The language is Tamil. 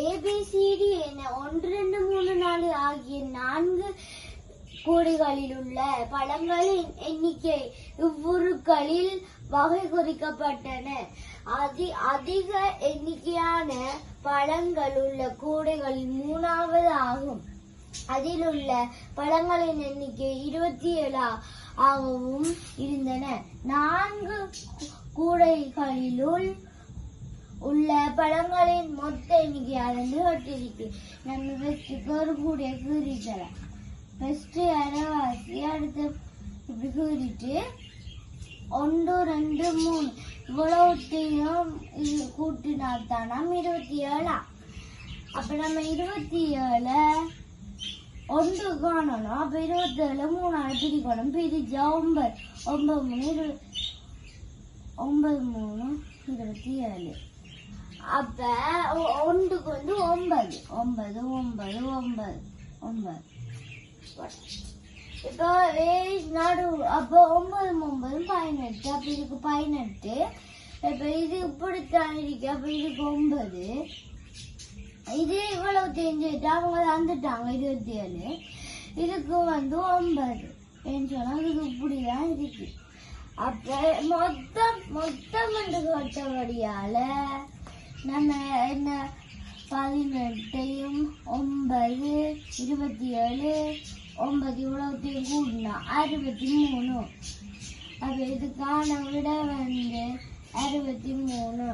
ஏபிசிடி என 1 2 3 4 ஆகிய 4 கோடுகளில் உள்ள பழங்களின் எண்ணிக்கை இவ்வுருக்களில் வகை குறிக்கப்பட்டன. அதிக எண்ணிக்கையான பழங்கள் உள்ள கோடுகளில் 3வது ஆகும். அதில் உள்ள பழங்களின் எண்ணிக்கை 27 ஆகவும் இருந்தன. 4 கூடைகளிலுள் உள்ள பழங்களின் மொத்த எண்ணிக்கை அதன் கேட்டிருக்கு. நம்ம ஃபர்ஸ்ட் ஒரு கூடைய கீறிட்டலாம். ஃபர்ஸ்ட் அரைவாசி அடுத்து இப்படி கீறிட்டு 1 2 3 இவ்வளவுத்தையும் கூட்டினாத்தான் நம்ம 27. அப்ப நம்ம 27 ஒன்று காணணும். அப்ப 27 3 பிரிக்கணும். பிரிச்சா 9 9 3 27. அப்ப ஒன்றுக்கு வந்து 9 9 9 9 9. இப்போ நடு அப்போ 9 9 18. அப்ப இதுக்கு 18. இப்ப இது இப்படித்தான் இருக்கு. அப்ப இதுக்கு 9. இது இவ்வளவு தெரிஞ்சுட்டு அவங்க வந்துட்டாங்க 27. இதுக்கு வந்து 9 சொன்னா இது இப்படிதான் இருக்கு. அப்ப மொத்தம் என்று கேட்டபடியால நம்ம என்ன 18யும் 9 27 9 இவ்வளவுத்தையும் கூட்டினா 63. அப்ப இதுக்கான விட வந்து 63.